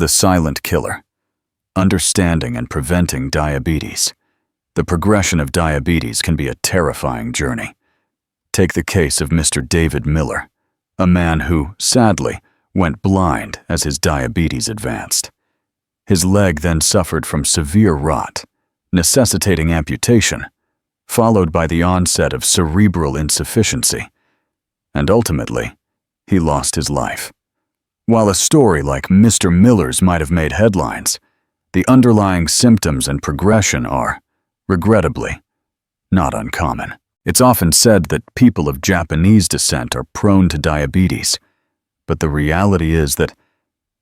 The silent killer. Understanding and preventing diabetes. The progression of diabetes can be a terrifying journey. Take the case of Mr. David Miller, a man who, sadly, went blind as his diabetes advanced. His leg then suffered from severe rot, necessitating amputation, followed by the onset of cerebral insufficiency, and ultimately, he lost his life. While a story like Mr. Miller's might have made headlines, the underlying symptoms and progression are, regrettably, not uncommon. It's often said that people of Japanese descent are prone to diabetes, but the reality is that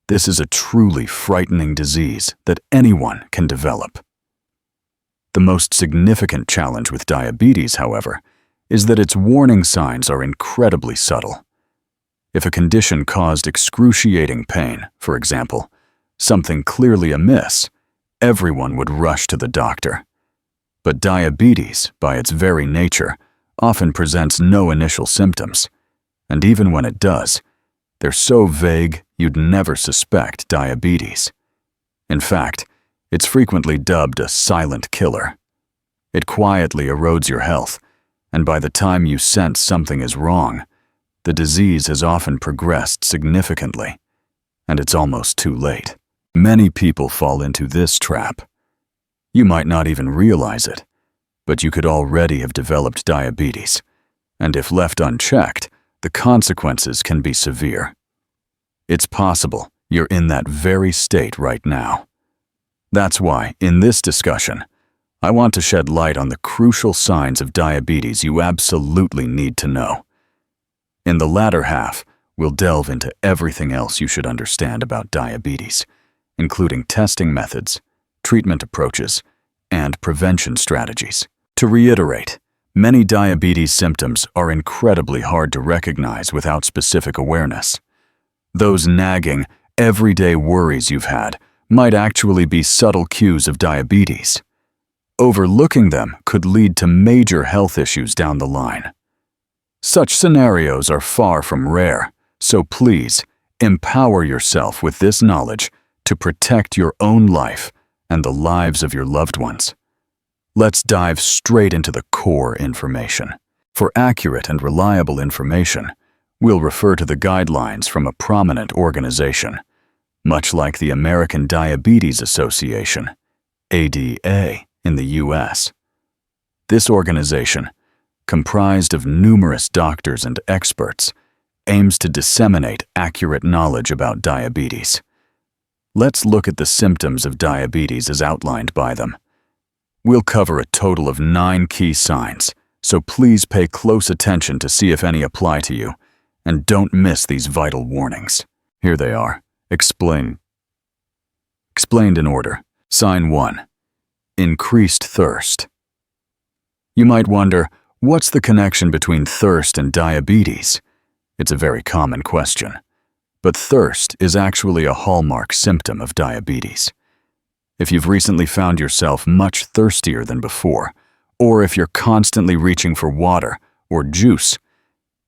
this is a truly frightening disease that anyone can develop. The most significant challenge with diabetes, however, is that its warning signs are incredibly subtle. If a condition caused excruciating pain, for example, something clearly amiss, everyone would rush to the doctor. But diabetes, by its very nature, often presents no initial symptoms, and even when it does, they're so vague you'd never suspect diabetes. In fact, it's frequently dubbed a silent killer. It quietly erodes your health, and by the time you sense something is wrong, the disease has often progressed significantly, and it's almost too late. Many people fall into this trap. You might not even realize it, but you could already have developed diabetes, and if left unchecked, the consequences can be severe. It's possible you're in that very state right now. That's why, in this discussion, I want to shed light on the crucial signs of diabetes you absolutely need to know. In the latter half, we'll delve into everything else you should understand about diabetes, including testing methods, treatment approaches, and prevention strategies. To reiterate, many diabetes symptoms are incredibly hard to recognize without specific awareness. Those nagging, everyday worries you've had might actually be subtle cues of diabetes. Overlooking them could lead to major health issues down the line. Such scenarios are far from rare, so please empower yourself with this knowledge to protect your own life and the lives of your loved ones. Let's dive straight into the core information. For accurate and reliable information, we'll refer to the guidelines from a prominent organization, much like the American Diabetes Association, ADA, in the US. This organization, comprised of numerous doctors and experts, aims to disseminate accurate knowledge about diabetes. Let's look at the symptoms of diabetes as outlined by them. We'll cover a total of 9 key signs, so please pay close attention to see if any apply to you, and don't miss these vital warnings. Here they are. Explained in order. Sign 1. Increased thirst. You might wonder, what's the connection between thirst and diabetes? It's a very common question. But thirst is actually a hallmark symptom of diabetes. If you've recently found yourself much thirstier than before, or if you're constantly reaching for water or juice,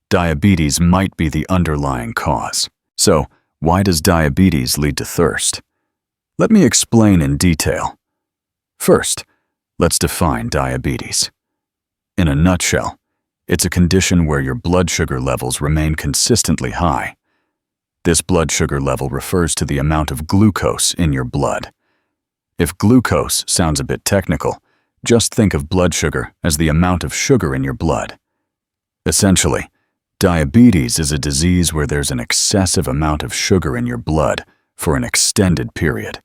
diabetes might be the underlying cause. So, why does diabetes lead to thirst? Let me explain in detail. First, let's define diabetes. In a nutshell, it's a condition where your blood sugar levels remain consistently high. This blood sugar level refers to the amount of glucose in your blood. If glucose sounds a bit technical, just think of blood sugar as the amount of sugar in your blood. Essentially, diabetes is a disease where there's an excessive amount of sugar in your blood for an extended period.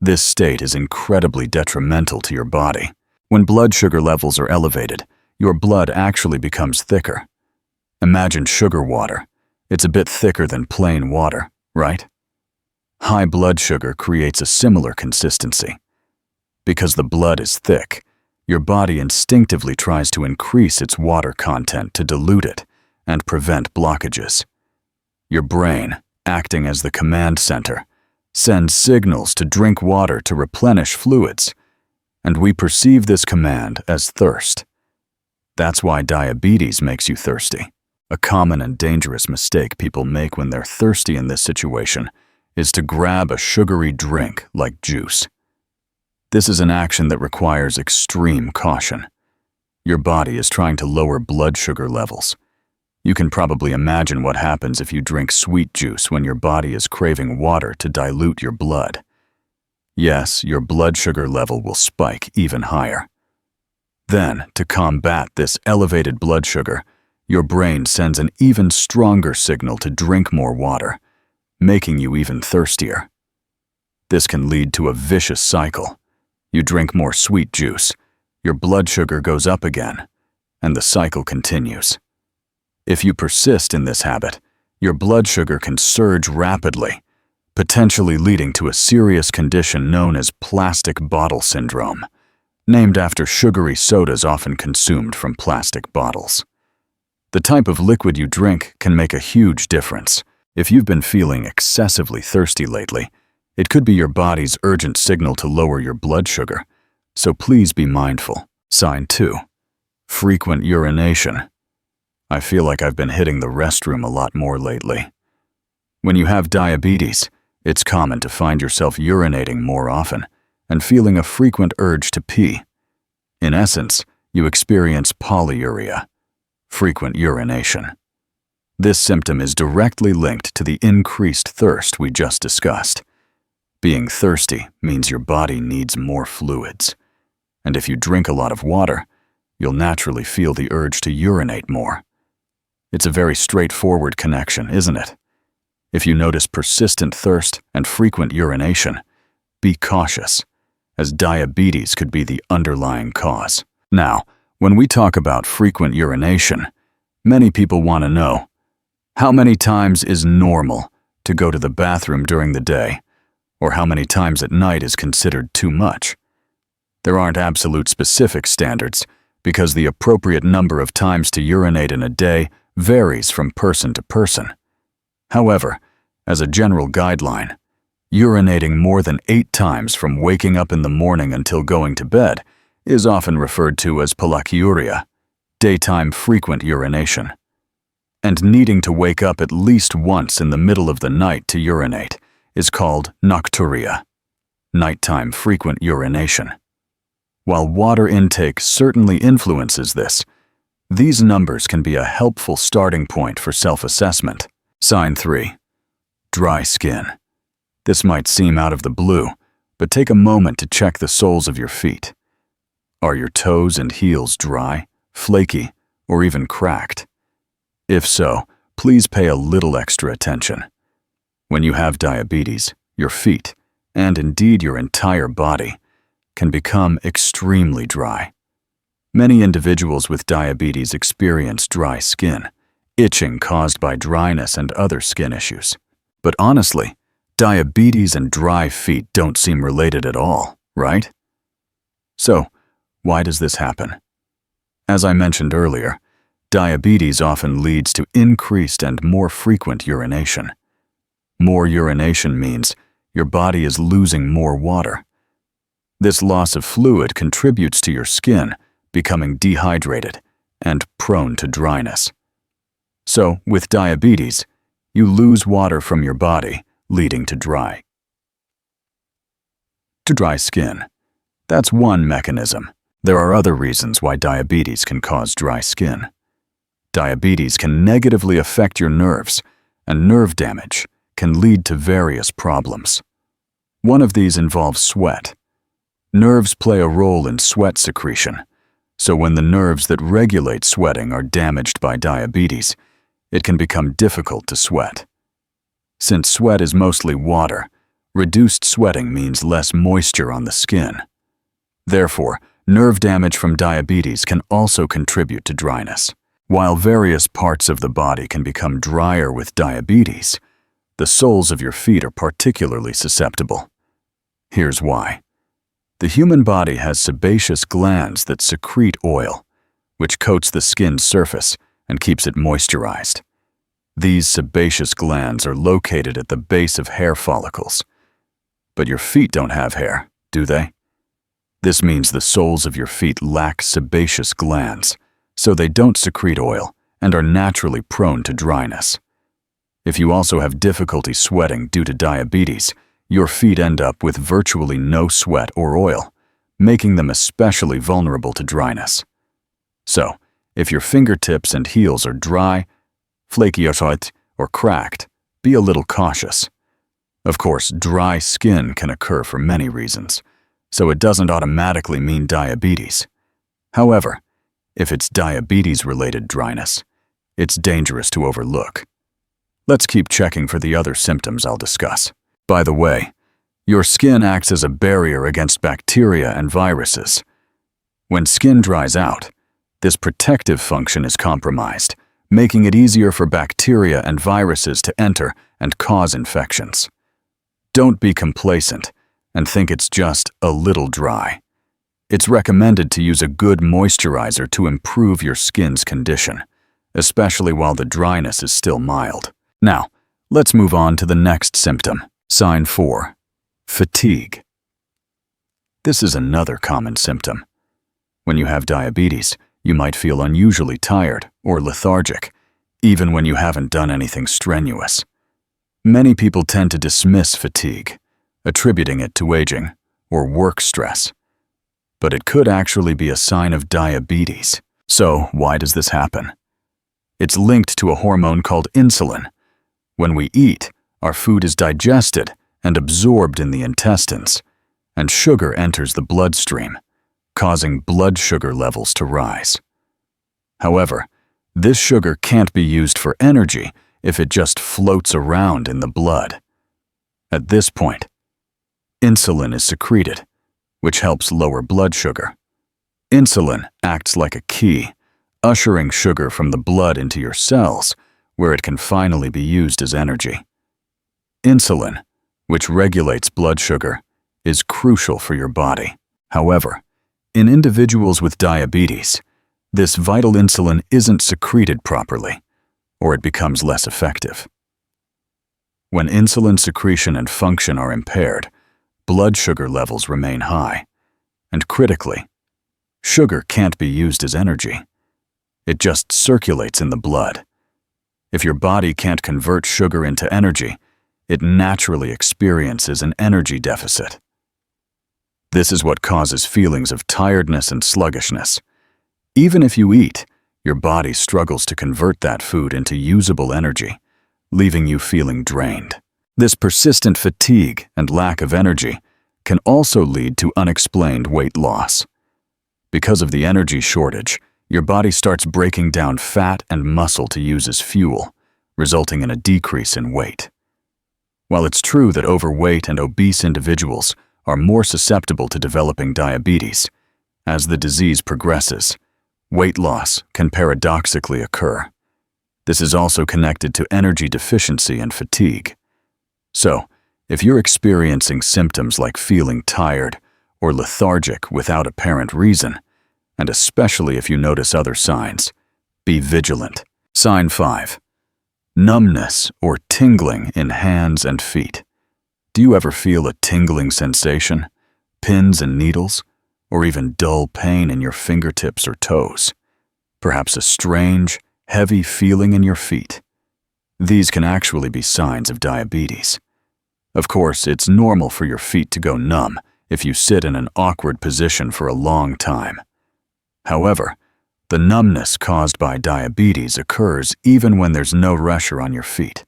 This state is incredibly detrimental to your body. When blood sugar levels are elevated, your blood actually becomes thicker. Imagine sugar water. It's a bit thicker than plain water, right? High blood sugar creates a similar consistency. Because the blood is thick, your body instinctively tries to increase its water content to dilute it and prevent blockages. Your brain, acting as the command center, sends signals to drink water to replenish fluids, and we perceive this command as thirst. That's why diabetes makes you thirsty. A common and dangerous mistake people make when they're thirsty in this situation is to grab a sugary drink like juice. This is an action that requires extreme caution. Your body is trying to lower blood sugar levels. You can probably imagine what happens if you drink sweet juice when your body is craving water to dilute your blood. Yes, your blood sugar level will spike even higher. Then, to combat this elevated blood sugar, your brain sends an even stronger signal to drink more water, making you even thirstier. This can lead to a vicious cycle. You drink more sweet juice, your blood sugar goes up again, and the cycle continues. If you persist in this habit, your blood sugar can surge rapidly, potentially leading to a serious condition known as plastic bottle syndrome, named after sugary sodas often consumed from plastic bottles. The type of liquid you drink can make a huge difference. If you've been feeling excessively thirsty lately, it could be your body's urgent signal to lower your blood sugar, so please be mindful. Sign 2. Frequent urination. I feel like I've been hitting the restroom a lot more lately. When you have diabetes, it's common to find yourself urinating more often and feeling a frequent urge to pee. In essence, you experience polyuria, frequent urination. This symptom is directly linked to the increased thirst we just discussed. Being thirsty means your body needs more fluids, and if you drink a lot of water, you'll naturally feel the urge to urinate more. It's a very straightforward connection, isn't it? If you notice persistent thirst and frequent urination, be cautious, as diabetes could be the underlying cause. Now, when we talk about frequent urination, many people want to know, how many times is normal to go to the bathroom during the day, or how many times at night is considered too much? There aren't absolute specific standards, because the appropriate number of times to urinate in a day varies from person to person. However, as a general guideline, urinating more than 8 times from waking up in the morning until going to bed is often referred to as pollakiuria, daytime frequent urination. And needing to wake up at least once in the middle of the night to urinate is called nocturia, nighttime frequent urination. While water intake certainly influences this, these numbers can be a helpful starting point for self-assessment. Sign 3. Dry skin. This might seem out of the blue, but take a moment to check the soles of your feet. Are your toes and heels dry, flaky, or even cracked? If so, please pay a little extra attention. When you have diabetes, your feet, and indeed your entire body, can become extremely dry. Many individuals with diabetes experience dry skin, itching caused by dryness and other skin issues. But honestly, diabetes and dry feet don't seem related at all, right? So, why does this happen? As I mentioned earlier, diabetes often leads to increased and more frequent urination. More urination means your body is losing more water. This loss of fluid contributes to your skin becoming dehydrated and prone to dryness. So, with diabetes, you lose water from your body, leading to dry skin. That's one mechanism. There are other reasons why diabetes can cause dry skin. Diabetes can negatively affect your nerves, and nerve damage can lead to various problems. One of these involves sweat. Nerves play a role in sweat secretion, so when the nerves that regulate sweating are damaged by diabetes, it can become difficult to sweat. Since sweat is mostly water, reduced sweating means less moisture on the skin. Therefore, nerve damage from diabetes can also contribute to dryness. While various parts of the body can become drier with diabetes, the soles of your feet are particularly susceptible. Here's why. The human body has sebaceous glands that secrete oil, which coats the skin's surface and keeps it moisturized. These sebaceous glands are located at the base of hair follicles. But your feet don't have hair, do they? This means the soles of your feet lack sebaceous glands, so they don't secrete oil and are naturally prone to dryness. If you also have difficulty sweating due to diabetes, your feet end up with virtually no sweat or oil, making them especially vulnerable to dryness. So, if your fingertips and heels are dry, flaky or cracked, be a little cautious. Of course, dry skin can occur for many reasons, so it doesn't automatically mean diabetes. However, if it's diabetes-related dryness, it's dangerous to overlook. Let's keep checking for the other symptoms I'll discuss. By the way, your skin acts as a barrier against bacteria and viruses. When skin dries out, this protective function is compromised, making it easier for bacteria and viruses to enter and cause infections. Don't be complacent and think it's just a little dry. It's recommended to use a good moisturizer to improve your skin's condition, especially while the dryness is still mild. Now, let's move on to the next symptom. Sign 4. Fatigue. This is another common symptom. When you have diabetes, you might feel unusually tired or lethargic, even when you haven't done anything strenuous. Many people tend to dismiss fatigue, attributing it to aging or work stress. But it could actually be a sign of diabetes. So, why does this happen? It's linked to a hormone called insulin. When we eat, our food is digested and absorbed in the intestines, and sugar enters the bloodstream, causing blood sugar levels to rise. However, this sugar can't be used for energy if it just floats around in the blood. At this point, insulin is secreted, which helps lower blood sugar. Insulin acts like a key, ushering sugar from the blood into your cells, where it can finally be used as energy. Insulin, which regulates blood sugar, is crucial for your body. However, in individuals with diabetes, this vital insulin isn't secreted properly, or it becomes less effective. When insulin secretion and function are impaired, blood sugar levels remain high, and critically, sugar can't be used as energy. It just circulates in the blood. If your body can't convert sugar into energy, it naturally experiences an energy deficit. This is what causes feelings of tiredness and sluggishness. Even if you eat, your body struggles to convert that food into usable energy, leaving you feeling drained. This persistent fatigue and lack of energy can also lead to unexplained weight loss. Because of the energy shortage, your body starts breaking down fat and muscle to use as fuel, resulting in a decrease in weight. While it's true that overweight and obese individuals are more susceptible to developing diabetes, as the disease progresses, weight loss can paradoxically occur. This is also connected to energy deficiency and fatigue. So, if you're experiencing symptoms like feeling tired or lethargic without apparent reason, and especially if you notice other signs, be vigilant. Sign 5. Numbness or tingling in hands and feet. Do you ever feel a tingling sensation, pins and needles, or even dull pain in your fingertips or toes? Perhaps a strange, heavy feeling in your feet. These can actually be signs of diabetes. Of course, it's normal for your feet to go numb if you sit in an awkward position for a long time. However, the numbness caused by diabetes occurs even when there's no pressure on your feet.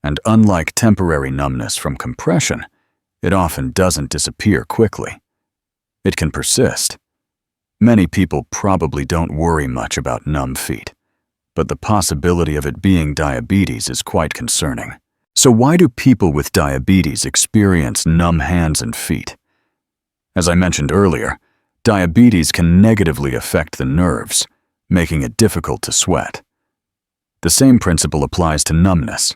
And unlike temporary numbness from compression, it often doesn't disappear quickly. It can persist. Many people probably don't worry much about numb feet, but the possibility of it being diabetes is quite concerning. So why do people with diabetes experience numb hands and feet? As I mentioned earlier, diabetes can negatively affect the nerves, making it difficult to sweat. The same principle applies to numbness.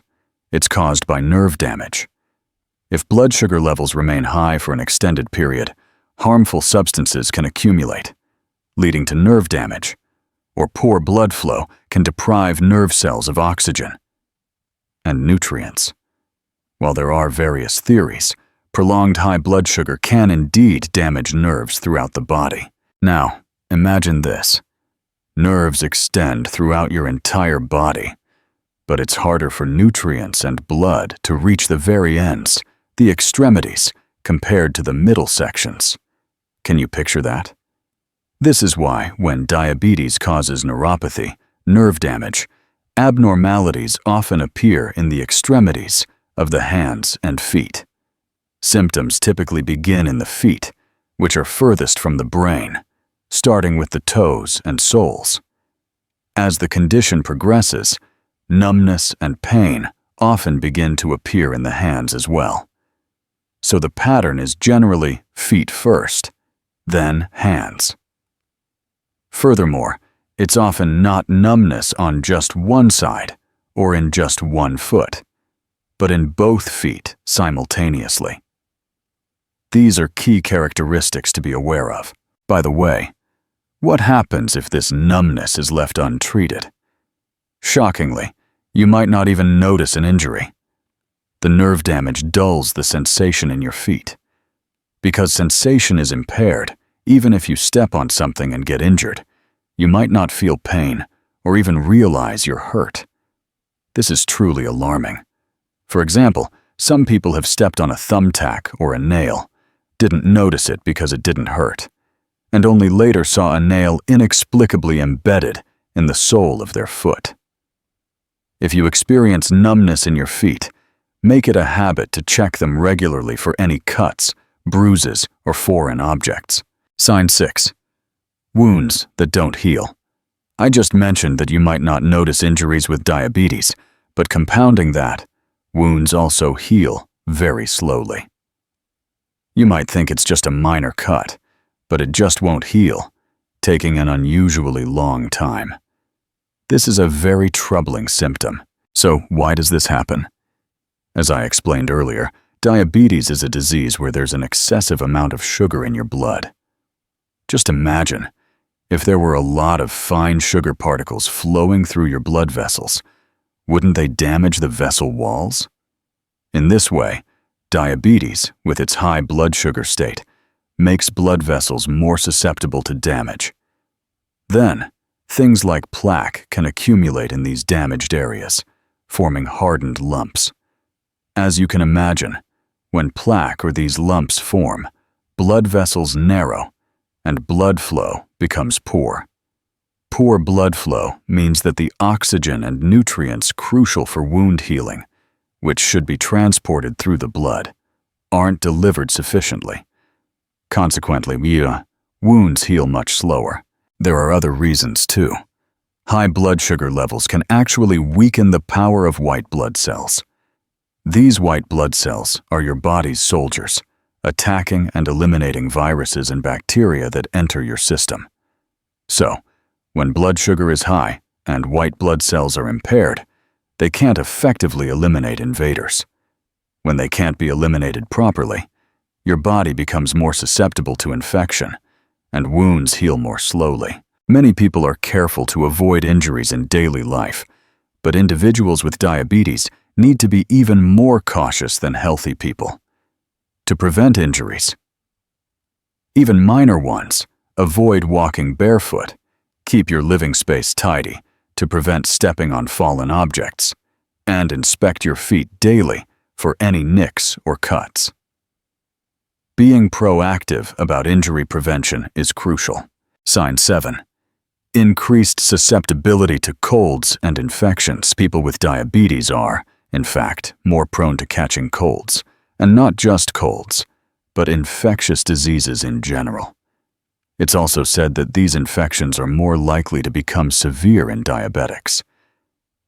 It's caused by nerve damage. If blood sugar levels remain high for an extended period, harmful substances can accumulate, leading to nerve damage, or poor blood flow can deprive nerve cells of oxygen and nutrients. While there are various theories, prolonged high blood sugar can indeed damage nerves throughout the body. Now, imagine this. Nerves extend throughout your entire body. but it's harder for nutrients and blood to reach the very ends, the extremities, compared to the middle sections. Can you picture that? This is why, when diabetes causes neuropathy, nerve damage, abnormalities often appear in the extremities of the hands and feet. Symptoms typically begin in the feet, which are furthest from the brain, starting with the toes and soles. As the condition progresses, numbness and pain often begin to appear in the hands as well. So the pattern is generally feet first, then hands. Furthermore, it's often not numbness on just one side or in just one foot, but in both feet simultaneously. These are key characteristics to be aware of. By the way, what happens if this numbness is left untreated? Shockingly, you might not even notice an injury. The nerve damage dulls the sensation in your feet. Because sensation is impaired, even if you step on something and get injured, you might not feel pain or even realize you're hurt. This is truly alarming. For example, some people have stepped on a thumbtack or a nail, didn't notice it because it didn't hurt, and only later saw a nail inexplicably embedded in the sole of their foot. If you experience numbness in your feet, make it a habit to check them regularly for any cuts, bruises, or foreign objects. Sign 6. Wounds that don't heal. I just mentioned that you might not notice injuries with diabetes, but compounding that, wounds also heal very slowly. You might think it's just a minor cut, but it just won't heal, taking an unusually long time. This is a very troubling symptom. So why does this happen? As I explained earlier, diabetes is a disease where there's an excessive amount of sugar in your blood. Just imagine, if there were a lot of fine sugar particles flowing through your blood vessels, wouldn't they damage the vessel walls? In this way, diabetes, with its high blood sugar state, makes blood vessels more susceptible to damage. Then, things like plaque can accumulate in these damaged areas, forming hardened lumps. As you can imagine, when plaque or these lumps form, blood vessels narrow and blood flow becomes poor. Poor blood flow means that the oxygen and nutrients crucial for wound healing, which should be transported through the blood, aren't delivered sufficiently. Consequently, wounds heal much slower. There are other reasons too. High blood sugar levels can actually weaken the power of white blood cells. These white blood cells are your body's soldiers, attacking and eliminating viruses and bacteria that enter your system. So, when blood sugar is high and white blood cells are impaired, they can't effectively eliminate invaders. When they can't be eliminated properly, your body becomes more susceptible to infection, and wounds heal more slowly. Many people are careful to avoid injuries in daily life, but individuals with diabetes need to be even more cautious than healthy people. To prevent injuries, even minor ones, avoid walking barefoot. Keep your living space tidy to prevent stepping on fallen objects, and inspect your feet daily for any nicks or cuts. Being proactive about injury prevention is crucial. Sign 7. Increased susceptibility to colds and infections. People with diabetes are, in fact, more prone to catching colds, and not just colds, but infectious diseases in general. It's also said that these infections are more likely to become severe in diabetics.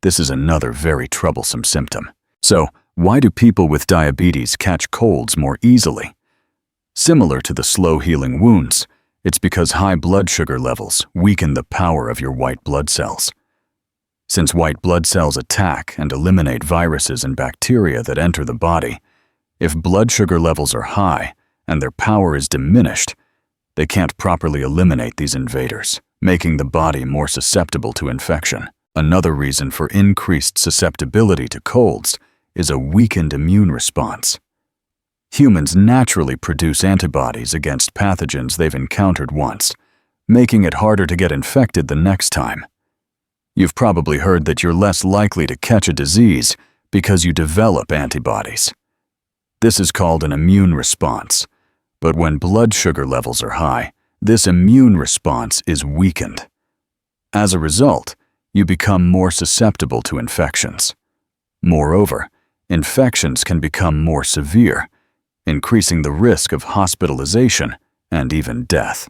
This is another very troublesome symptom. So, why do people with diabetes catch colds more easily? Similar to the slow-healing wounds, it's because high blood sugar levels weaken the power of your white blood cells. Since white blood cells attack and eliminate viruses and bacteria that enter the body, if blood sugar levels are high and their power is diminished, they can't properly eliminate these invaders, making the body more susceptible to infection. Another reason for increased susceptibility to colds is a weakened immune response. Humans naturally produce antibodies against pathogens they've encountered once, making it harder to get infected the next time. You've probably heard that you're less likely to catch a disease because you develop antibodies. This is called an immune response, but when blood sugar levels are high, this immune response is weakened. As a result, you become more susceptible to infections. Moreover, infections can become more severe, increasing the risk of hospitalization and even death.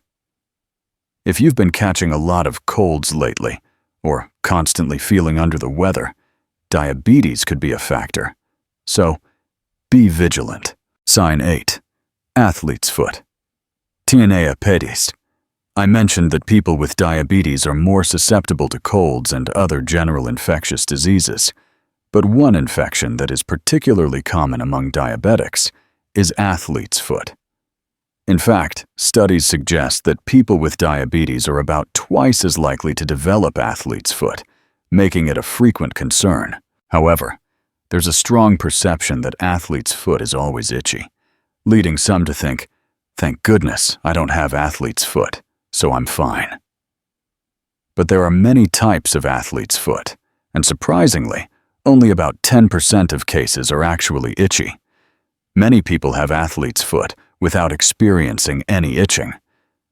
If you've been catching a lot of colds lately, or constantly feeling under the weather, diabetes could be a factor. So, be vigilant. Sign 8. Athlete's foot. Tinea pedis. I mentioned that people with diabetes are more susceptible to colds and other general infectious diseases, but one infection that is particularly common among diabetics is athlete's foot. In fact, studies suggest that people with diabetes are about twice as likely to develop athlete's foot, making it a frequent concern. However, there's a strong perception that athlete's foot is always itchy, leading some to think, "Thank goodness I don't have athlete's foot, so I'm fine." But there are many types of athlete's foot, and surprisingly, only about 10% of cases are actually itchy. Many people have athlete's foot without experiencing any itching.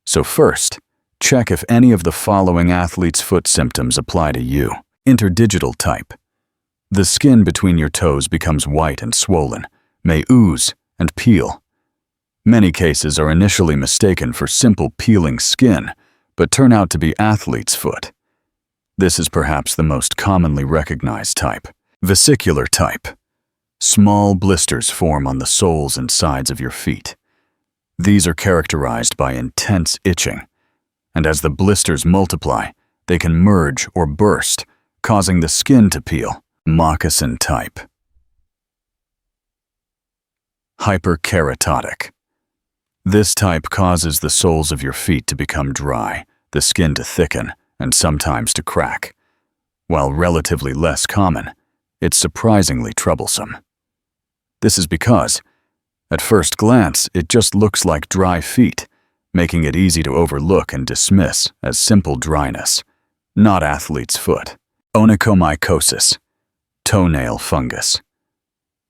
So first, check if any of the following athlete's foot symptoms apply to you. Interdigital type. The skin between your toes becomes white and swollen, may ooze and peel. Many cases are initially mistaken for simple peeling skin, but turn out to be athlete's foot. This is perhaps the most commonly recognized type. Vesicular type. Small blisters form on the soles and sides of your feet. These are characterized by intense itching, and as the blisters multiply, they can merge or burst, causing the skin to peel. Moccasin type. Hyperkeratotic. This type causes the soles of your feet to become dry, the skin to thicken, and sometimes to crack. While relatively less common, it's surprisingly troublesome. This is because, at first glance, it just looks like dry feet, making it easy to overlook and dismiss as simple dryness, not athlete's foot. Onychomycosis. Toenail fungus.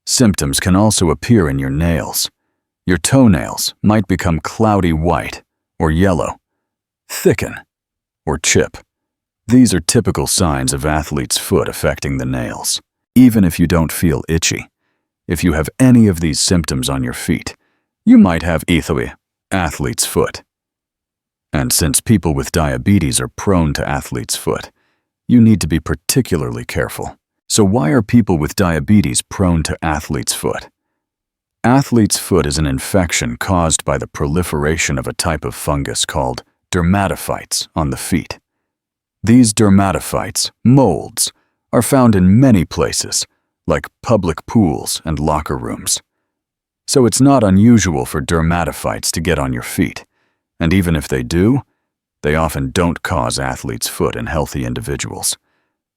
Symptoms can also appear in your nails. Your toenails might become cloudy white or yellow, thicken, or chip. These are typical signs of athlete's foot affecting the nails. Even if you don't feel itchy, if you have any of these symptoms on your feet, you might have athlete's foot. And since people with diabetes are prone to athlete's foot, you need to be particularly careful. So why are people with diabetes prone to athlete's foot? Athlete's foot is an infection caused by the proliferation of a type of fungus called dermatophytes on the feet. These dermatophytes, molds, are found in many places, like public pools and locker rooms. So it's not unusual for dermatophytes to get on your feet, and even if they do, they often don't cause athlete's foot in healthy individuals.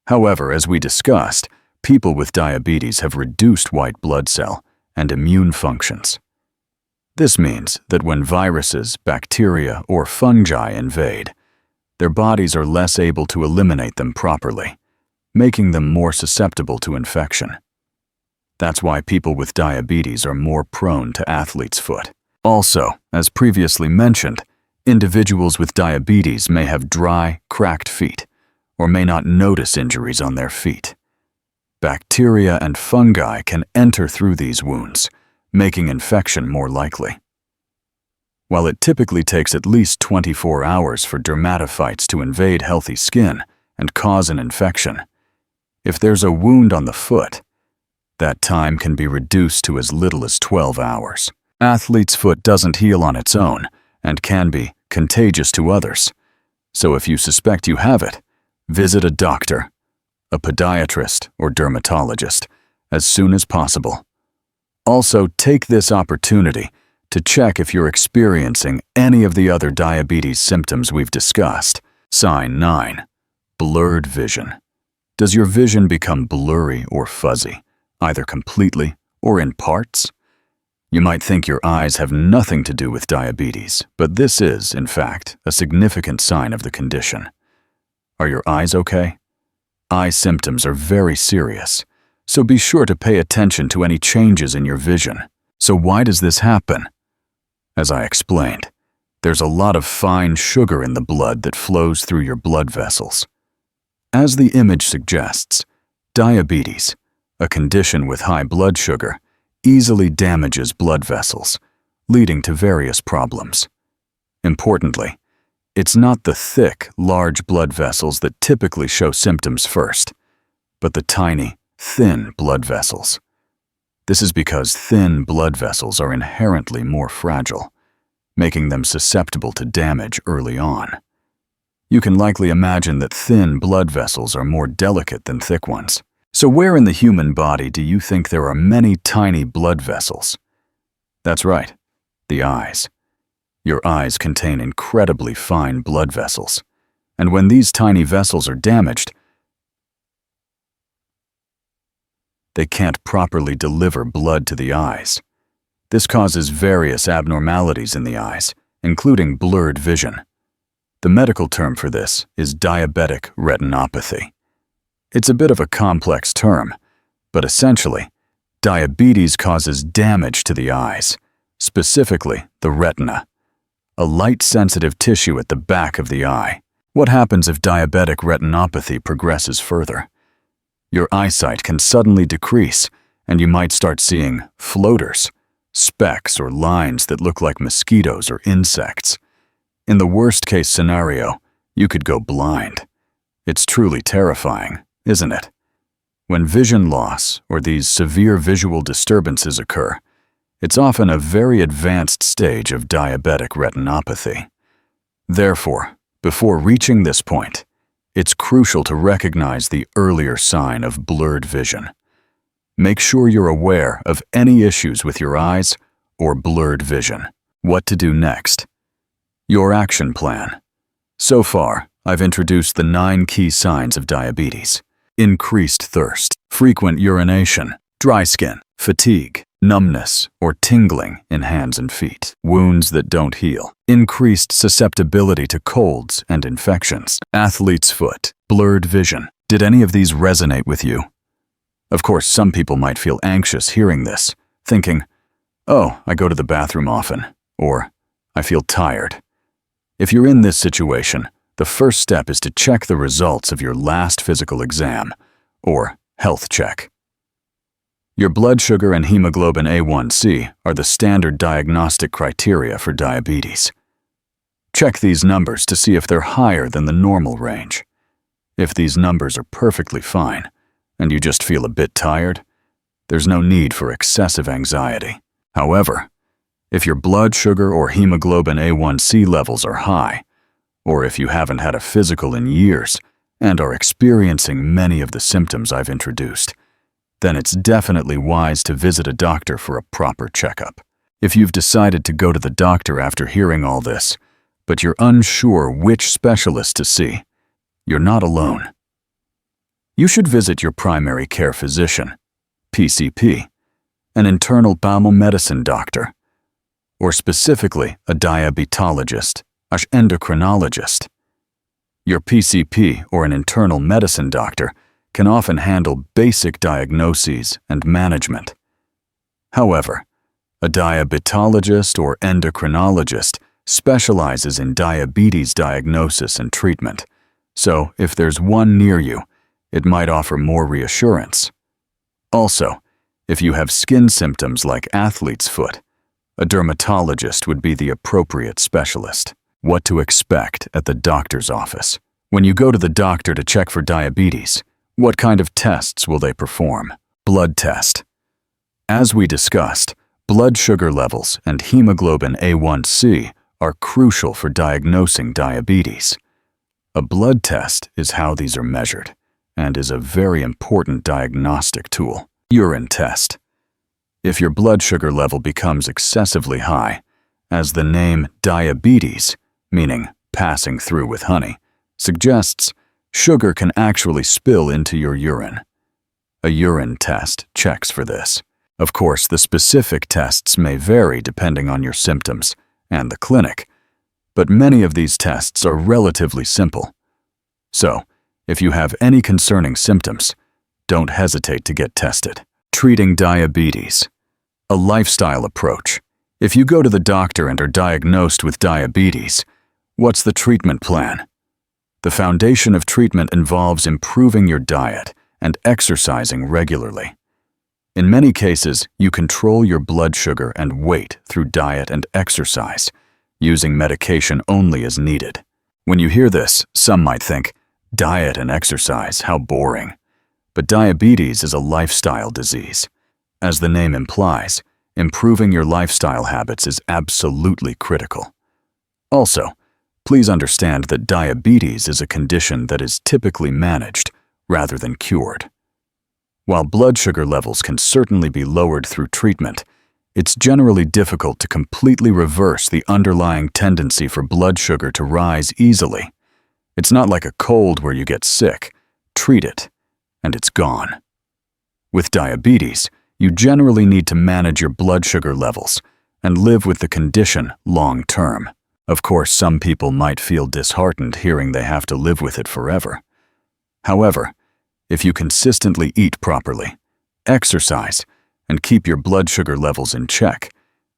However, as we discussed, people with diabetes have reduced white blood cell and immune functions. This means that when viruses, bacteria, or fungi invade, their bodies are less able to eliminate them properly, making them more susceptible to infection. That's why people with diabetes are more prone to athlete's foot. Also, as previously mentioned, individuals with diabetes may have dry, cracked feet, or may not notice injuries on their feet. Bacteria and fungi can enter through these wounds, making infection more likely. While it typically takes at least 24 hours for dermatophytes to invade healthy skin and cause an infection, if there's a wound on the foot, that time can be reduced to as little as 12 hours. Athlete's foot doesn't heal on its own and can be contagious to others. So if you suspect you have it, visit a doctor, a podiatrist, or dermatologist as soon as possible. Also, take this opportunity to check if you're experiencing any of the other diabetes symptoms we've discussed. Sign 9. Blurred vision. Does your vision become blurry or fuzzy, either completely or in parts? You might think your eyes have nothing to do with diabetes, but this is, in fact, a significant sign of the condition. Are your eyes okay? Eye symptoms are very serious, so be sure to pay attention to any changes in your vision. So why does this happen? As I explained, there's a lot of fine sugar in the blood that flows through your blood vessels. As the image suggests, diabetes, a condition with high blood sugar, easily damages blood vessels, leading to various problems. Importantly, it's not the thick, large blood vessels that typically show symptoms first, but the tiny, thin blood vessels. This is because thin blood vessels are inherently more fragile, making them susceptible to damage early on. You can likely imagine that thin blood vessels are more delicate than thick ones. So where in the human body do you think there are many tiny blood vessels? That's right, the eyes. Your eyes contain incredibly fine blood vessels, and when these tiny vessels are damaged, they can't properly deliver blood to the eyes. This causes various abnormalities in the eyes, including blurred vision. The medical term for this is diabetic retinopathy. It's a bit of a complex term, but essentially, diabetes causes damage to the eyes, specifically the retina, a light-sensitive tissue at the back of the eye. What happens if diabetic retinopathy progresses further? Your eyesight can suddenly decrease, and you might start seeing floaters, specks or lines that look like mosquitoes or insects. In the worst-case scenario, you could go blind. It's truly terrifying, isn't it? When vision loss or these severe visual disturbances occur, it's often a very advanced stage of diabetic retinopathy. Therefore, before reaching this point, it's crucial to recognize the earlier sign of blurred vision. Make sure you're aware of any issues with your eyes or blurred vision. What to do next? Your action plan. So far, I've introduced the 9 key signs of diabetes: increased thirst, frequent urination, dry skin, fatigue, numbness or tingling in hands and feet, wounds that don't heal, increased susceptibility to colds and infections, athlete's foot, blurred vision. Did any of these resonate with you? Of course, some people might feel anxious hearing this, thinking, "Oh, I go to the bathroom often," or "I feel tired." If you're in this situation, the first step is to check the results of your last physical exam, or health check. Your blood sugar and hemoglobin A1C are the standard diagnostic criteria for diabetes. Check these numbers to see if they're higher than the normal range. If these numbers are perfectly fine, and you just feel a bit tired, there's no need for excessive anxiety. However, if your blood sugar or hemoglobin A1C levels are high, or if you haven't had a physical in years and are experiencing many of the symptoms I've introduced, then it's definitely wise to visit a doctor for a proper checkup. If you've decided to go to the doctor after hearing all this, but you're unsure which specialist to see, you're not alone. You should visit your primary care physician, PCP, an internal bowel medicine doctor, or specifically a diabetologist, an endocrinologist. Your PCP or an internal medicine doctor can often handle basic diagnoses and management. However, a diabetologist or endocrinologist specializes in diabetes diagnosis and treatment, so if there's one near you, it might offer more reassurance. Also, if you have skin symptoms like athlete's foot, a dermatologist would be the appropriate specialist. What to expect at the doctor's office. When you go to the doctor to check for diabetes, what kind of tests will they perform? Blood test. As we discussed, blood sugar levels and hemoglobin A1C are crucial for diagnosing diabetes. A blood test is how these are measured and is a very important diagnostic tool. Urine test. If your blood sugar level becomes excessively high, as the name diabetes, meaning passing through with honey, suggests, sugar can actually spill into your urine. A urine test checks for this. Of course, the specific tests may vary depending on your symptoms and the clinic, but many of these tests are relatively simple. So, If you have any concerning symptoms, don't hesitate to get tested. Treating diabetes. A lifestyle approach. If you go to the doctor and are diagnosed with diabetes, what's the treatment plan? The foundation of treatment involves improving your diet and exercising regularly. In many cases, you control your blood sugar and weight through diet and exercise, using medication only as needed. When you hear this, some might think, diet and exercise, how boring. But diabetes is a lifestyle disease. As the name implies, improving your lifestyle habits is absolutely critical. Also, please understand that diabetes is a condition that is typically managed rather than cured. While blood sugar levels can certainly be lowered through treatment, it's generally difficult to completely reverse the underlying tendency for blood sugar to rise easily. It's not like a cold where you get sick, treat it, and it's gone. With diabetes, you generally need to manage your blood sugar levels and live with the condition long term. Of course, some people might feel disheartened hearing they have to live with it forever. However, if you consistently eat properly, exercise, and keep your blood sugar levels in check,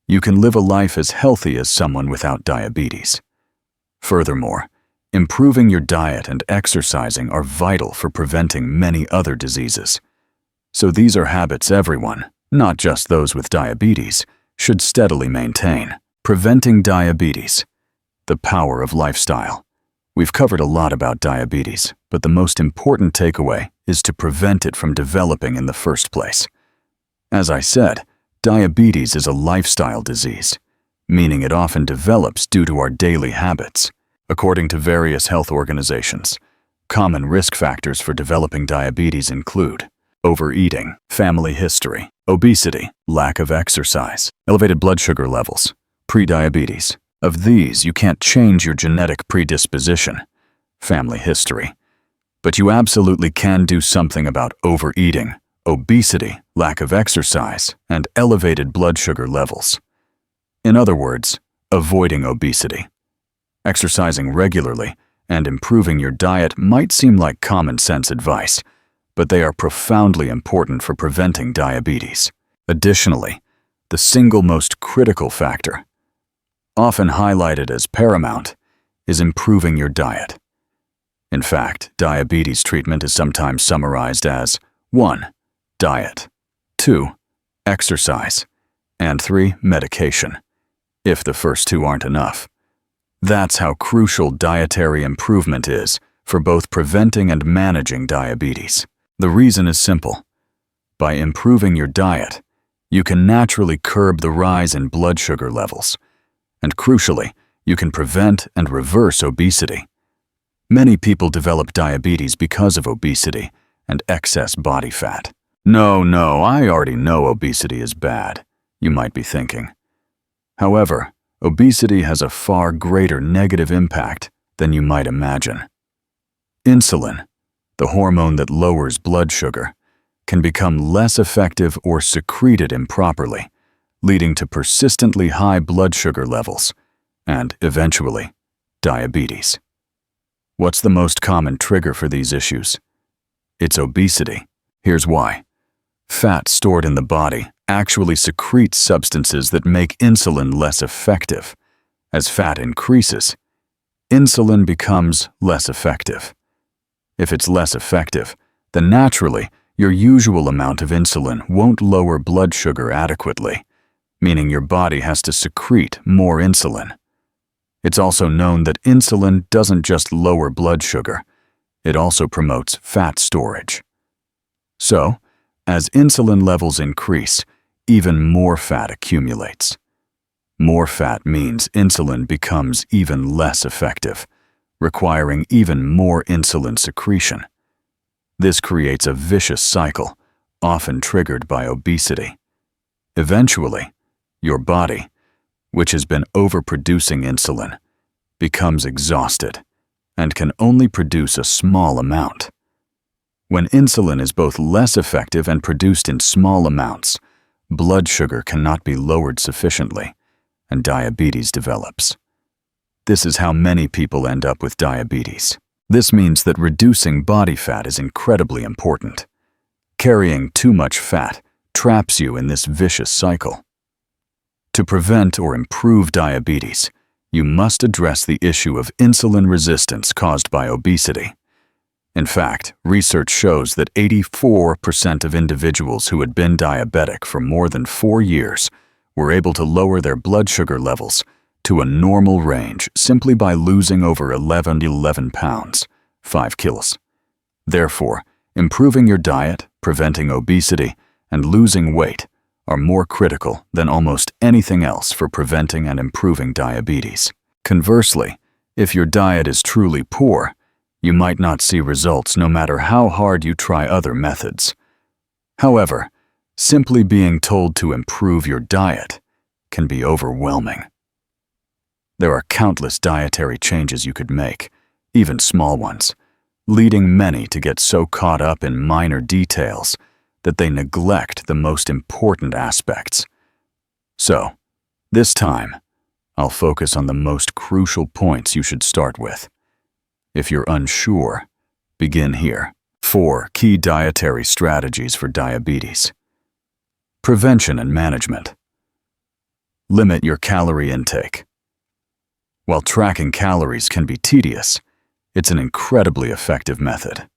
you can live a life as healthy as someone without diabetes. Furthermore, improving your diet and exercising are vital for preventing many other diseases. So these are habits everyone, not just those with diabetes, should steadily maintain. Preventing diabetes. The power of lifestyle. We've covered a lot about diabetes, but the most important takeaway is to prevent it from developing in the first place. As I said, diabetes is a lifestyle disease, meaning it often develops due to our daily habits. According to various health organizations, common risk factors for developing diabetes include overeating, family history, obesity, lack of exercise, elevated blood sugar levels, prediabetes. Of these, you can't change your genetic predisposition, family history, but you absolutely can do something about overeating, obesity, lack of exercise, and elevated blood sugar levels. In other words, avoiding obesity. Exercising regularly and improving your diet might seem like common sense advice, but they are profoundly important for preventing diabetes. Additionally, the single most critical factor, often highlighted as paramount, is improving your diet. In fact, diabetes treatment is sometimes summarized as 1. Diet, 2. Exercise, and 3. Medication, if the first two aren't enough. That's how crucial dietary improvement is for both preventing and managing diabetes. The reason is simple. By improving your diet, you can naturally curb the rise in blood sugar levels, and crucially, you can prevent and reverse obesity. Many people develop diabetes because of obesity and excess body fat. No, I already know obesity is bad, you might be thinking. However, obesity has a far greater negative impact than you might imagine. Insulin, the hormone that lowers blood sugar, can become less effective or secreted improperly, leading to persistently high blood sugar levels and, eventually, diabetes. What's the most common trigger for these issues? It's obesity. Here's why. Fat stored in the body actually secretes substances that make insulin less effective. As fat increases, insulin becomes less effective. If it's less effective, then naturally, your usual amount of insulin won't lower blood sugar adequately, meaning your body has to secrete more insulin. It's also known that insulin doesn't just lower blood sugar, it also promotes fat storage. So, as insulin levels increase, even more fat accumulates. More fat means insulin becomes even less effective, requiring even more insulin secretion. This creates a vicious cycle, often triggered by obesity. Eventually, your body, which has been overproducing insulin, becomes exhausted and can only produce a small amount. When insulin is both less effective and produced in small amounts, blood sugar cannot be lowered sufficiently, and diabetes develops. This is how many people end up with diabetes. This means that reducing body fat is incredibly important. Carrying too much fat traps you in this vicious cycle. To prevent or improve diabetes, you must address the issue of insulin resistance caused by obesity. In fact, research shows that 84% of individuals who had been diabetic for more than 4 years were able to lower their blood sugar levels to a normal range simply by losing over 11 pounds, 5 kilos. Therefore, improving your diet, preventing obesity, and losing weight are more critical than almost anything else for preventing and improving diabetes. Conversely, if your diet is truly poor, you might not see results no matter how hard you try other methods. However, simply being told to improve your diet can be overwhelming. There are countless dietary changes you could make, even small ones, leading many to get so caught up in minor details that they neglect the most important aspects. So, this time, I'll focus on the most crucial points you should start with. If you're unsure, begin here. 4 key dietary strategies for diabetes. Prevention and management. Limit your calorie intake. While tracking calories can be tedious, it's an incredibly effective method.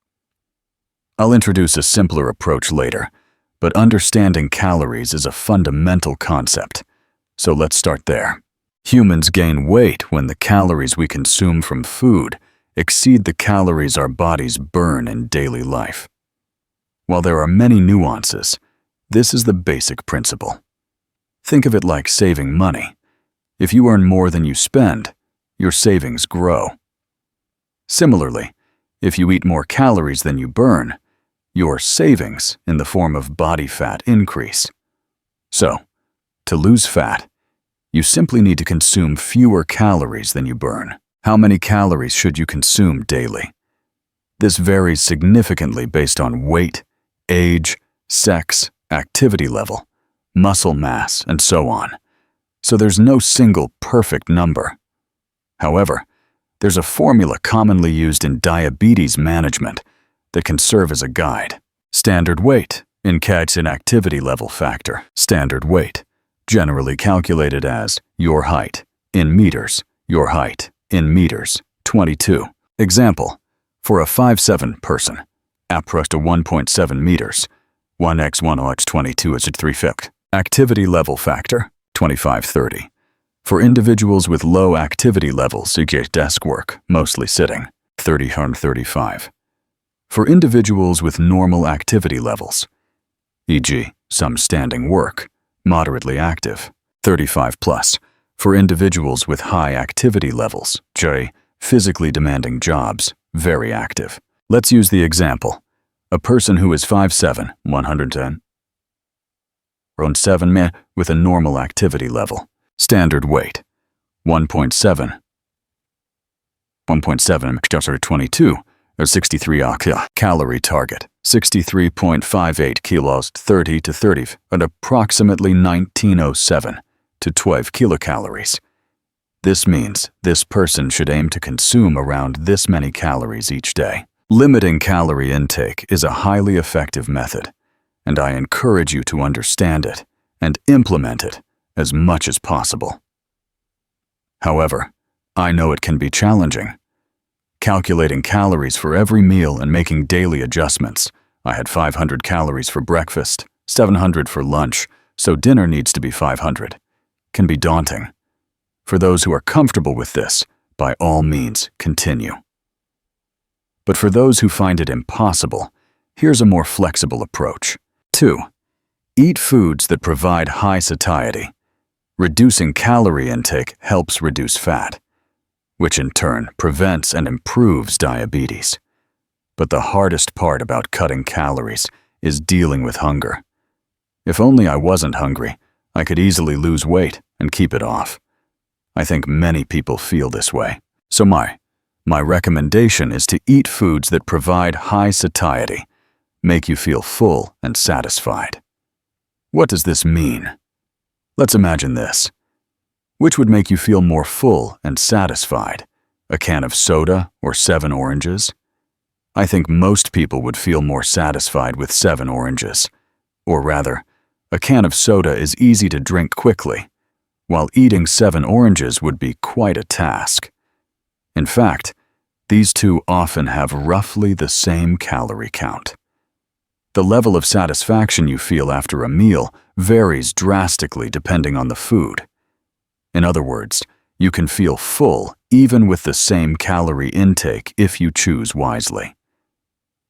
I'll introduce a simpler approach later, but understanding calories is a fundamental concept, so let's start there. Humans gain weight when the calories we consume from food exceed the calories our bodies burn in daily life. While there are many nuances, this is the basic principle. Think of it like saving money. If you earn more than you spend, your savings grow. Similarly, if you eat more calories than you burn, your savings in the form of body fat increase. So, to lose fat, you simply need to consume fewer calories than you burn. How many calories should you consume daily? This varies significantly based on weight, age, sex, activity level, muscle mass, and so on. So there's no single perfect number. However, there's a formula commonly used in diabetes management that can serve as a guide. Standard weight encaps an activity level factor. Standard weight, generally calculated as your height in meters, your height in meters, 22. Example, for a 5'7" person, approx to 1.7 meters, 1x 22 is at 3/5. Activity level factor, 25-30. For individuals with low activity levels, e.g. desk work, mostly sitting, 30-35. For individuals with normal activity levels, e.g. some standing work, moderately active, 35+. For individuals with high activity levels, j. physically demanding jobs, very active. Let's use the example. A person who is 5'7", 110, around 7 men with a normal activity level. Standard weight, 1.7, 22, or 63 calorie target, 63.58 kilos, 30 to 30, at approximately 1907 to 12 kilocalories. This means this person should aim to consume around this many calories each day. Limiting calorie intake is a highly effective method, and I encourage you to understand it and implement it as much as possible. However, I know it can be challenging. Calculating calories for every meal and making daily adjustments. I had 500 calories for breakfast, 700 for lunch, so dinner needs to be 500. Can be daunting. For those who are comfortable with this, by all means, continue. But for those who find it impossible, here's a more flexible approach. 2. Eat foods that provide high satiety. Reducing calorie intake helps reduce fat, which in turn prevents and improves diabetes. But the hardest part about cutting calories is dealing with hunger. If only I wasn't hungry, I could easily lose weight and keep it off. I think many people feel this way. So my recommendation is to eat foods that provide high satiety, make you feel full and satisfied. What does this mean? Let's imagine this. Which would make you feel more full and satisfied? A can of soda or 7 oranges? I think most people would feel more satisfied with 7 oranges. Or rather, a can of soda is easy to drink quickly, while eating 7 oranges would be quite a task. In fact, these two often have roughly the same calorie count. The level of satisfaction you feel after a meal varies drastically depending on the food. In other words, you can feel full even with the same calorie intake if you choose wisely.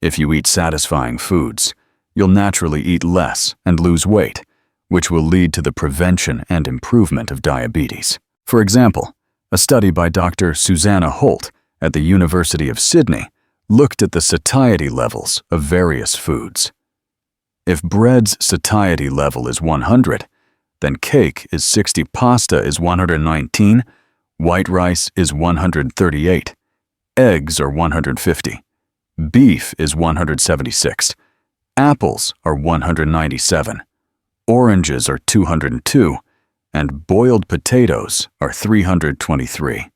If you eat satisfying foods, you'll naturally eat less and lose weight, which will lead to the prevention and improvement of diabetes. For example, a study by Dr. Susanna Holt at the University of Sydney looked at the satiety levels of various foods. If bread's satiety level is 100, then cake is 60, pasta is 119, white rice is 138, eggs are 150, beef is 176, apples are 197, oranges are 202, and boiled potatoes are 323.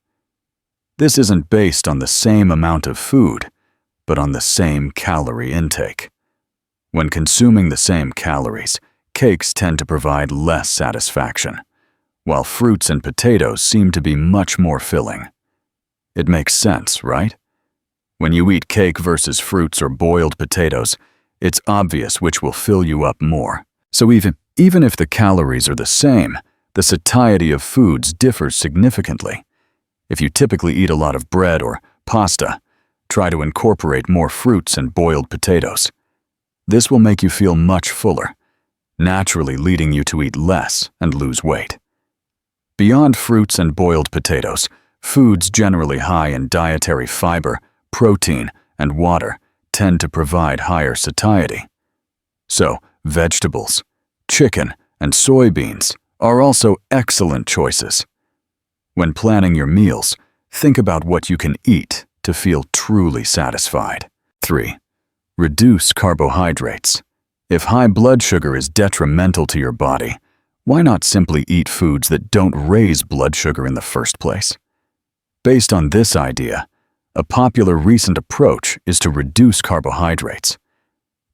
This isn't based on the same amount of food, but on the same calorie intake. When consuming the same calories, cakes tend to provide less satisfaction, while fruits and potatoes seem to be much more filling. It makes sense, right? When you eat cake versus fruits or boiled potatoes, it's obvious which will fill you up more. So even if the calories are the same, the satiety of foods differs significantly. If you typically eat a lot of bread or pasta, try to incorporate more fruits and boiled potatoes. This will make you feel much fuller, naturally leading you to eat less and lose weight. Beyond fruits and boiled potatoes, foods generally high in dietary fiber, protein, and water tend to provide higher satiety. So, vegetables, chicken, and soybeans are also excellent choices. When planning your meals, think about what you can eat to feel truly satisfied. 3. Reduce carbohydrates. If high blood sugar is detrimental to your body, why not simply eat foods that don't raise blood sugar in the first place? Based on this idea, a popular recent approach is to reduce carbohydrates.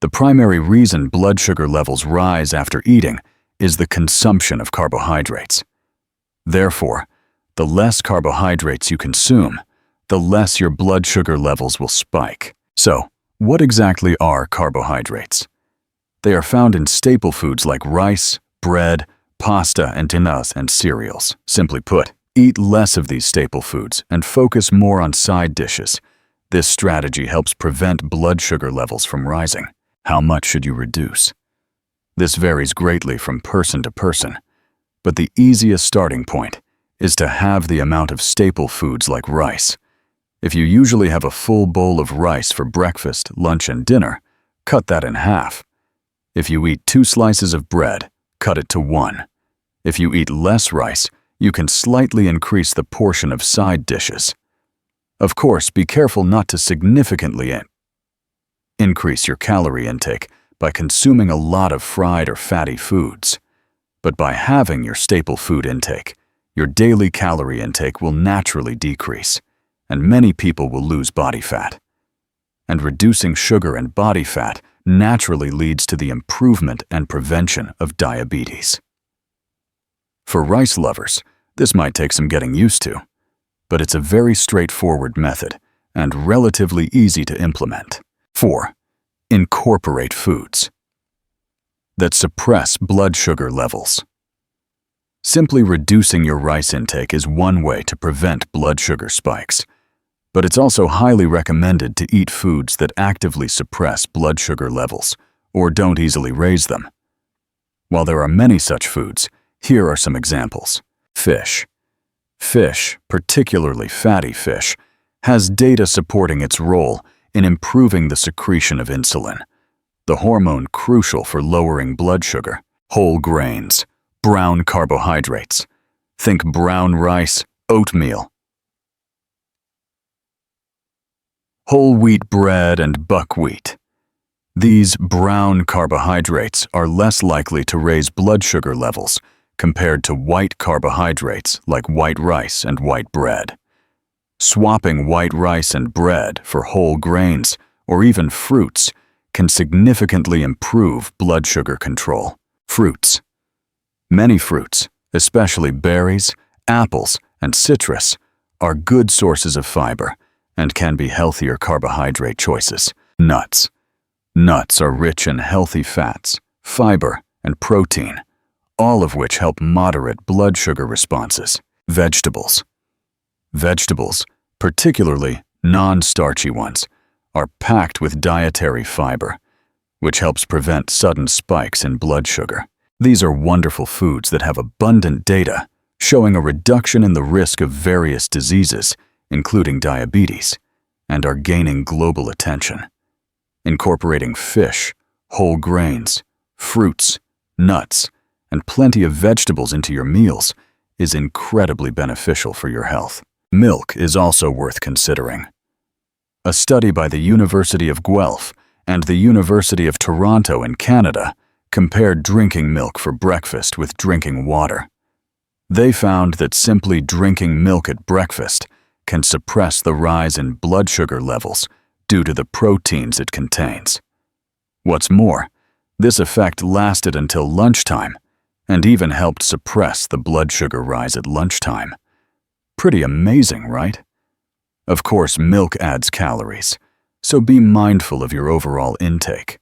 The primary reason blood sugar levels rise after eating is the consumption of carbohydrates. Therefore, the less carbohydrates you consume, the less your blood sugar levels will spike. So, what exactly are carbohydrates? They are found in staple foods like rice, bread, pasta, and cereals. Simply put, eat less of these staple foods and focus more on side dishes. This strategy helps prevent blood sugar levels from rising. How much should you reduce? This varies greatly from person to person, but the easiest starting point is to halve the amount of staple foods like rice. If you usually have a full bowl of rice for breakfast, lunch, and dinner, cut that in half. If you eat 2 slices of bread, cut it to 1. If you eat less rice, you can slightly increase the portion of side dishes. Of course, be careful not to significantly increase your calorie intake by consuming a lot of fried or fatty foods. But by halving your staple food intake, your daily calorie intake will naturally decrease, and many people will lose body fat. And reducing sugar and body fat naturally leads to the improvement and prevention of diabetes. For rice lovers, this might take some getting used to, but it's a very straightforward method and relatively easy to implement. 4. Incorporate foods that suppress blood sugar levels. Simply reducing your rice intake is one way to prevent blood sugar spikes, but it's also highly recommended to eat foods that actively suppress blood sugar levels or don't easily raise them. While there are many such foods, here are some examples. Fish. Fish, particularly fatty fish, has data supporting its role in improving the secretion of insulin, the hormone crucial for lowering blood sugar. Whole grains, brown carbohydrates. Think brown rice, oatmeal, whole wheat bread, and buckwheat. These brown carbohydrates are less likely to raise blood sugar levels compared to white carbohydrates like white rice and white bread. Swapping white rice and bread for whole grains or even fruits can significantly improve blood sugar control. Fruits. Many fruits, especially berries, apples, and citrus, are good sources of fiber and can be healthier carbohydrate choices. Nuts. Nuts are rich in healthy fats, fiber, and protein, all of which help moderate blood sugar responses. Vegetables. Vegetables, particularly non-starchy ones, are packed with dietary fiber, which helps prevent sudden spikes in blood sugar. These are wonderful foods that have abundant data showing a reduction in the risk of various diseases, including diabetes, and are gaining global attention. Incorporating fish, whole grains, fruits, nuts, and plenty of vegetables into your meals is incredibly beneficial for your health. Milk is also worth considering. A study by the University of Guelph and the University of Toronto in Canada compared drinking milk for breakfast with drinking water. They found that simply drinking milk at breakfast can suppress the rise in blood sugar levels due to the proteins it contains. What's more, this effect lasted until lunchtime and even helped suppress the blood sugar rise at lunchtime. Pretty amazing, right? Of course, milk adds calories, so be mindful of your overall intake.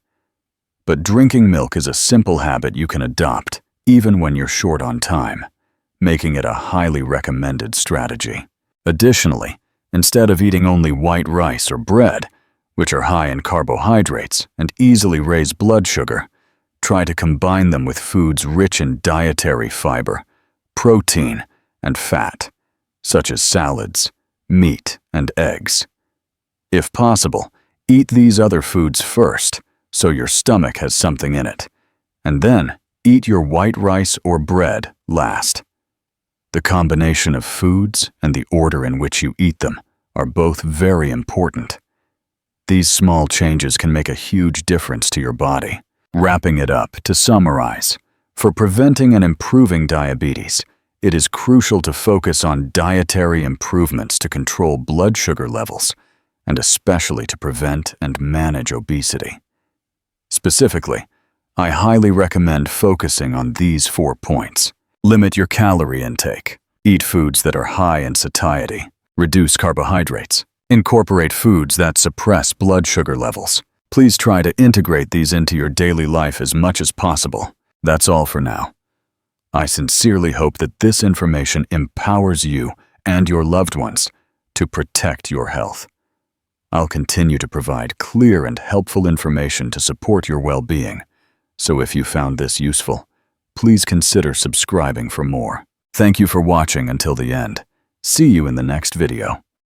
But drinking milk is a simple habit you can adopt even when you're short on time, making it a highly recommended strategy. Additionally, instead of eating only white rice or bread, which are high in carbohydrates and easily raise blood sugar, try to combine them with foods rich in dietary fiber, protein, and fat, such as salads, meat, and eggs. If possible, eat these other foods first, so your stomach has something in it, and then eat your white rice or bread last. The combination of foods and the order in which you eat them are both very important. These small changes can make a huge difference to your body. Wrapping it up, to summarize, for preventing and improving diabetes, it is crucial to focus on dietary improvements to control blood sugar levels, and especially to prevent and manage obesity. Specifically, I highly recommend focusing on these 4 points. Limit your calorie intake. Eat foods that are high in satiety. Reduce carbohydrates. Incorporate foods that suppress blood sugar levels. Please try to integrate these into your daily life as much as possible. That's all for now. I sincerely hope that this information empowers you and your loved ones to protect your health. I'll continue to provide clear and helpful information to support your well-being, so if you found this useful, please consider subscribing for more. Thank you for watching until the end. See you in the next video.